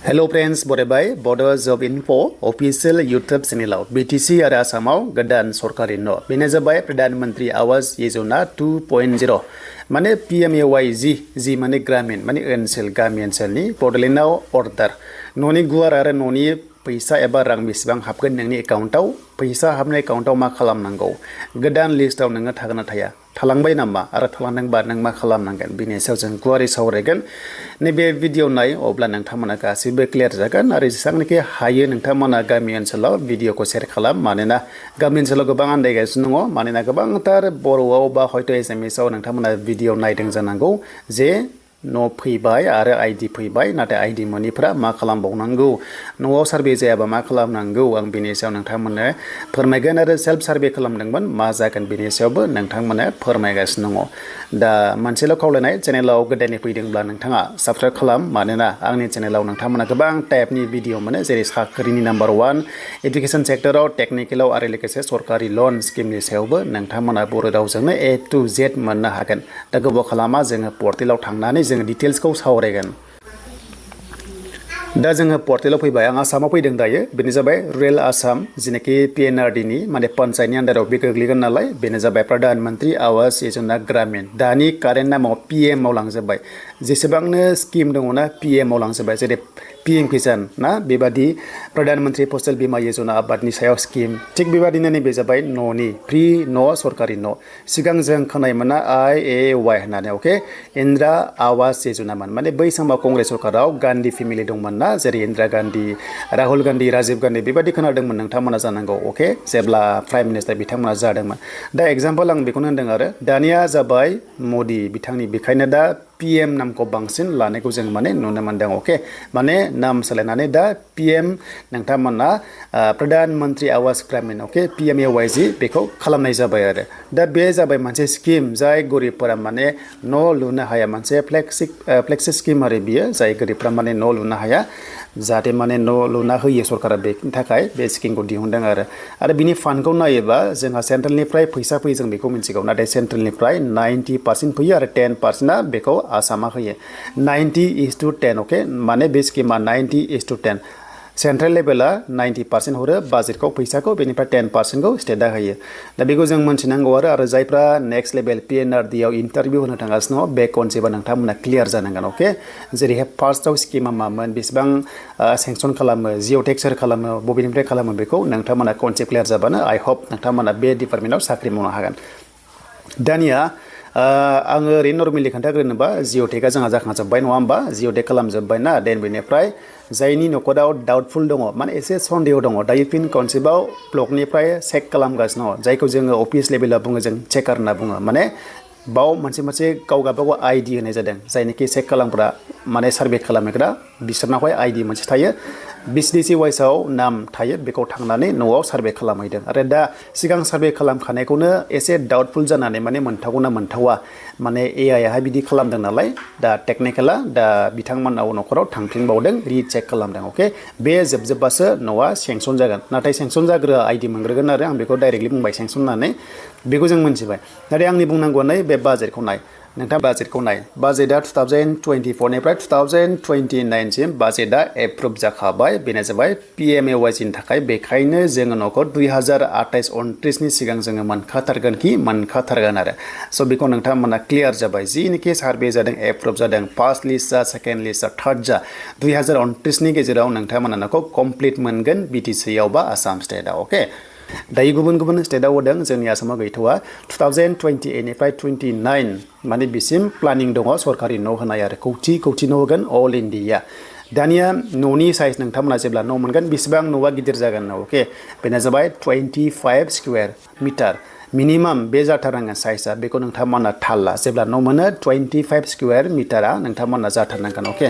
Hello friends, बरायबाय बड' जब info official YouTube चेनेलाव BTC आरो आसामाव गोदान सरकारि न' बेनो जाबाय प्रधानमंत्री आवास योजना 2.0 माने PMAY-G जि माने ग्रामीण माने ओनसोल गामि ओनसोलनि बड'लेण्डआव अर्डार न'नि गुवार आरो न'नि फैसा एबा रां बेसेबां हाबगोन नोंनि एकाउन्टाव फैसा हाबनाय एकाउन्टाव मा खालामनांगौ गोदान लिस्टआव नोङो थागोन ना थाया थालांबाय नामा आरो थालांदोंबा नों मा खालामनांगोन बेनि सायाव जों गुवारै सावरायगोन नैबे भिडिअ नाय अब्ला नोंथांमोना गासैबो क्लियार जागोन आरो जेसेबांनाखि हायो नोंथांमोना गामि ओनसोलाव भिडिअखौ शेयार खालाम मानोना गामि ओनसोलाव गोबां आन्दायगासिनो दङ मानोना गोबांथार बर'आव बा हयथ' एसामिसाव नोंथांमोना भिडिअ नायदों जानांगौ जे न' फैबाय आरो आइडि फैबाय नाथाय आइडि मोनिफ्रा मा खालामबावनांगौ न'आव सार्भे जायाबा मा खालामनांगौ आं बेनि सायाव नोंथांमोननो फोरमायगोन आरो सेल्फ सार्भे खालामदोंमोन मा जागोन बेनि सायावबो नोंथांमोननो फोरमायगासिनो दङ दा मोनसेल' खावलायनाय चेनेलाव गोदानै फैदोंब्ला नोंथाङा साबस्क्राइब खालाम मानोना आंनि चेनेलाव नोंथांमोना गोबां टाइपनि भिडिअ मोनो जेरै साख्रिनि नाम्बार 1 एडुकेसन सेक्टराव टेक्निकेलाव आरो लोगोसे सरकारि लन स्किमनि सायावबो नोंथांमोना बर' रावजोंनो A to Z मोननो हागोन दा गोबाव खालामा जोङो पर्टेलाव थांनानै जोङो डिटेल्सखौ सावरायगोन दा जोङो पर्टेलाव फैबाय आं आसामाव फैदों दायो बेनो जाबाय रुरेल आसाम जिनोखि PNRD नि माने पन्चायतनि आन्दाराव बे गोग्लैगोन नालाय बेनो जाबाय प्रधानमंत्री आवास योजना ग्रामीण दानि कारेन्ट नामाव PM आव लांजोब्बाय जेसेबांनो स्किम दङना PM आव लांजोब्बाय जेरै PM किसान ना बेबादि प्रधानमंत्री फसल बीमा योजना आबादनि सायाव स्किम थिग बेबादिनो नैबे जाबाय न'नि फ्रि न' सरकारि न' सिगां जों खोनायोमोनना IAY होननानै अके इन्दिरा आवास योजनामोन माने बै समाव कंग्रेस सरकाराव गान्धी फेमिलि दंमोन ना जेरै इन्दिरा गान्धी राहुल गान्धी राजीव गान्धी बेबादि खोनादोंमोन नोंथांमोना जानांगौ अके जेब्ला प्राइम मिनिस्टार बिथांमोना जादोंमोन दा एग्जाम्पल आं बेखौनो होनदों आरो दानिया जाबाय मदि बिथांनि बेखायनो दा PM नामखौ बांसिन लानायखौ जों माने नुनो मोनदों अके माने नाम सोलायनानै दा PM नोंथांमोना प्रधानमंत्री आवास ग्रामीण अके PMAY-G बेखौ खालामनाय जाबाय आरो दा बे जाबाय मोनसे स्किम जाय गरिबफोरा माने न' लुनो हाया मोनसे फ्लेक्सि स्किम आरो बियो जाय गरिबफोरा माने न' लुनो हाया जाहाथे माने न' लुना होयो सरकारा बेनि थाखाय बे स्किमखौ दिहुनदों आरो बिनि फान्डखौ नायोबा जोंहा सेन्ट्रेलनिफ्राय फैसा फैयो जों बेखौ मिथिगौ नाथाय सेन्ट्रेलनिफ्राय 90% फैयो आरो 10%आ बेखौ आसामा होयो 90:10 अके माने बे स्किमा 90:10 सेन्ट्रेल लेभेला 90% हरो बाजेटखौ फैसाखौ बेनिफ्राय 10% खौ स्टेटआ होयो दा बेखौ जों मोनथिनांगौ आरो जायफ्रा नेक्स्ट लेभेल PNRD आव इन्टारभिउ होनो थांगासिनो दङ बे कनसेप्टआ नोंथांमोना क्लियार जानांगोन अके जेरैहाय फार्स्टआव स्किमा मामोन बेसेबां सेंसन खालामो जिअ'टेक सोर खालामो बबेनिफ्राय खालामो बेखौ नोंथांमोना कनसेप्ट क्लियार जाबानो आइ होप नोंथांमोना बे डिपार्टमेन्टआव साख्रि मावनो हागोन दानिया आङो ओरैनो नर्मेलि खोन्थाग्रोनोबा जिअ'टेकआ जोंहा जाखांजोब्बाय नङा होमबा जिअ'टेक खालामजोब्बाय ना देन बेनिफ्राय जायनि न'खराव डाउटफुल दङ माने एसे सन्देह दङ दायो फिन कनसेप्टआव ब्लकनिफ्राय चेक खालामगासिनो दङ जायखौ जोङो अफिस लेभेलाव बुङो जों चेकार होनना बुङो माने बाव मोनसे गाव गावबागाव आइडि होनाय जादों जायनोखि चेक खालामग्रा माने सार्भे खालामग्रा बिसोरनावहाय आइडि मोनसे थायो BTC वाइसआव नाम थायो बेखौ थांनानै न'आव सार्भे खालामहैदों आरो दा सिगां सार्भे खालामखानायखौनो एसे डाउटफुल जानानै माने मोनथावना मोनथावा माने AI आहाय बिदि खालामदों नालाय दा टेक्निकेला दा बिथांमोनाव न'खराव थांफिनबावदों रिचेक खालामदों अके बे जोबजोबबासो न'आ सेंसन जागोन नाथाय सेंसन जाग्रोआ आइडि मोनग्रोगोन आरो आं बेखौ डाइरेक्टलि बुंबाय सेंसन होननानै बेखौ जों मोनथिबाय नाथाय आंनि बुंनांगौआ बे बाजेटखौ नाय नोंथां बाजेटखौ नाय बाजेटआ 2024 निफ्राय 2029 सिम बाजेटआ एप्रुभ जाखाबाय बेनो जाबाय PMAY-G नि थाखाय बेखायनो जोङो न'खौ 2028-29 नि सिगां जोङो मोनखाथारगोन आरो स' बेखौ नोंथांमोना क्लियार जाबाय जिनोखि सार्भे जादों एप्रुभ जादों फार्स्ट लिस्ट जा सेकेन्ड लिस्ट जा थार्ड जा 2029 नि गेजेराव नोंथांमोना न'खौ कमप्लिट मोनगोन BTC आव बा आसाम स्टेटआव अके दायो गुबुन स्टेटआव होदों जोंनि आसामाव गैथ'वा 2028 निफ्राय 29 माने बिसिम प्लानिं दङ सरकारि न' होनाय आरो खौथि न' होगोन अल इन्डिया दानिया न'नि साइज नोंथांमोना जेब्ला न' मोनगोन बेसेबां न'आ गिदिर जागोन अके बेनो जाबाय 25 स्कुवेर मिटार मिनिमाम बे जाथारनांगोन साइजआ बेखौ नोंथांमोना थाल ला जेब्ला न' मोनो 25 स्कुवेर मिटारा नोंथांमोना जाथारनांगोन अके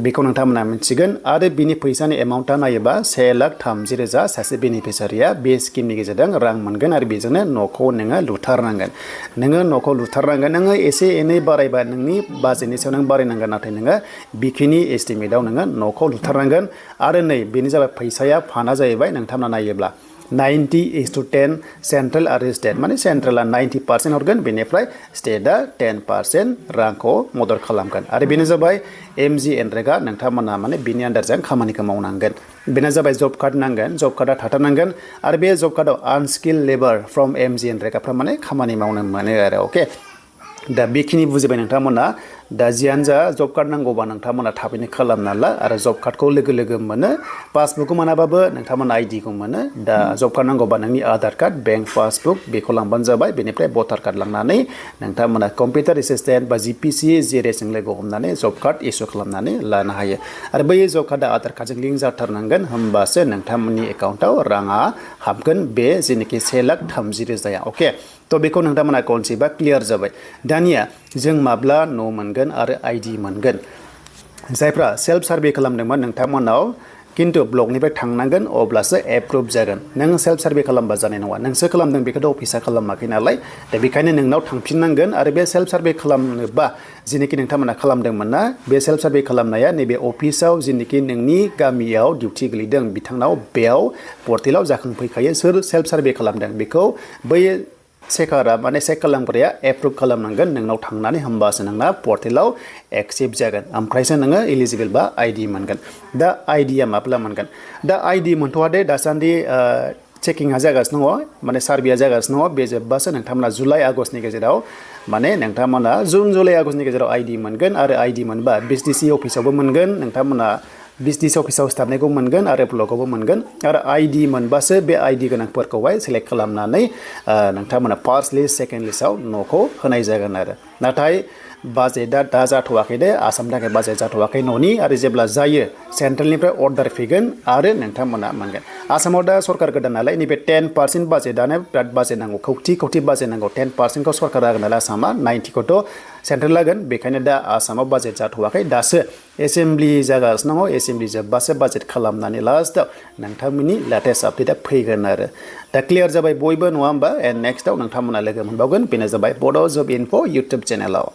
बेखौ नोंथांमोना मिथिगोन आरो बिनि फैसानि एमाउन्टआ नायोबा 1,30,000 सासे बेनिफिसारिया बे स्किमनि गेजेरजों रां मोनगोन आरो बेजोंनो न'खौ नोङो लुथारनांगोन नोङो एसे एनै बारायबा नोंनि बाजेटनि सायाव नों बारायनांगोन नाथाय नोङो बिखिनि एस्टिमेटआव नोङो न'खौ लुथारनांगोन आरो नै बेनि जाबाय फैसाया फाना जाहैबाय नोंथांमोना नायोब्ला 90:10 सेन्ट्रेल आरो स्टेट माने सेन्ट्रेला 90% हरगोन बेनिफ्राय स्टेटआ 10% रांखौ मदद खालामगोन आरो बेनो जाबाय MGNREGA नोंथांमोना माने बिनि आन्दारजों खामानिखौ मावनांगोन बेनो जाबाय जब कार्ड नांगोन जब कार्डआ थाथारनांगोन आरो बे जब कार्डआव आनस्किल लेबार फ्रम MGNREGAफ्रा माने खामानि मावनो मोनो आरो अके दा बेखिनि बुजिबाय नोंथांमोना दा जियानो जा जब कार्ड नांगौबा नोंथांमोना थाबैनो खालामना ला आरो जब कार्डखौ लोगो लोगो मोनो पासबुकखौ मोनाबाबो नोंथांमोना आइडिखौ मोनो दा जब कार्ड नांगौबा नोंनि आधार कार्ड बेंक पासबुक बेखौ लांबानो जाबाय बेनिफ्राय भटार कार्ड लांनानै नोंथांमोना कम्पिउटार एसिस्टेन्ट बा GPC जेरेजों लोगो हमनानै जब कार्ड इसु खालामनानै लानो हायो आरो बै जब कार्डआ आधार कार्डजों लिंक जाथारनांगोन होमबासो नोंथांमोननि एकाउन्टाव राङा हाबगोन बे जेनाखि 1,30,000 अके तो बेखौ नोंथांमोना कनसेप्टआ क्लियार जाबाय दानिया जों माब्ला न' मोनगोन आरो आइडि मोनगोन जायफ्रा सेल्फ सार्भे खालामदोंमोन नोंथांमोनाव किन्तु ब्लकनिफ्राय थांनांगोन अब्लासो एप्रुभ जागोन नों सेल्फ सार्भे खालामबा जानाय नङा नोंसो खालामदों बेखौथ' अफिसा खालामाखै नालाय दा बेखायनो नोंनाव थांफिननांगोन आरो बे सेल्फ सार्भे खालामनोबा जेनोखि नोंथांमोना खालामदोंमोन ना बे सेल्फ सार्भे खालामनाया नैबे अफिसाव जेनोखि नोंनि गामियाव डिउटि गोलैदों बिथांनाव बेयाव पर्टेलाव जाखांफैखायो सोर सेल्फ सार्भे खालामदों बेखौ बै सेकारा माने चेक खालामग्राया एप्रुभ खालामनांगोन नोंनाव थांनानै होमबासो नोंना पर्टेलाव एक्सेप्ट जागोन ओमफ्रायसो नोङो एलिजिबल बा आइडि मोनगोन दा आइडिया माब्ला मोनगोन दा आइडि मोनथ'वा दे दासान्दि चेकिंआ जागासिनो दङ माने सार्भेया जागासिनो दङ बे जोब्बासो नोंथांमोना जुलाइ आगष्टनि गेजेराव माने नोंथांमोना जुन जुलाइ आगष्टनि गेजेराव आइडि मोनगोन आरो आइडि मोनबा BTC अफिसावबो मोनगोन नोंथांमोना BTC अफिसाव सिथाबनायखौ मोनगोन आरो ब्लकआवबो मोनगोन आरो आइडि मोनबासो बे आइडि गोनांफोरखौहाय सेलेक्ट खालामनानै नोंथांमोना फार्स्ट लिस्ट सेकेन्ड लिस्टआव न'खौ होनाय जागोन आरो नाथाय बाजेटआ दा जाथ'वाखै दे आसामनि थाखाय बाजेट जाथ'वाखै न'नि आरो जेब्ला जायो सेन्ट्रेलनिफ्राय अर्डार फैगोन आरो नोंथांमोना मोनगोन आसामाव दा सरकार गोदान नालाय नैबे 10% बाजेटआनो बिराद बाजेट नांगौ खौथि बाजेट नांगौ 10%खौ सरकारा होगोन नालाय आसामा 90खौथ' सेन्ट्रेल लागोन बेखायनो दा आसामाव बाजेट जाथ'वाखै दासो एसेम्ब्लि जागासिनो दङ एसेम्ब्लि जोब्बासो बाजेट खालामनानै लास्टआव नोंथांमोननि लेटेस्ट आपडेटआ फैगोन आरो दा क्लियार जाबाय बयबो नङा होमबा एन्ड नेक्स्टआव नोंथांमोना लोगो मोनबावगोन बेनो जाबाय बड' जब इनफो इउटुब चेनेलाव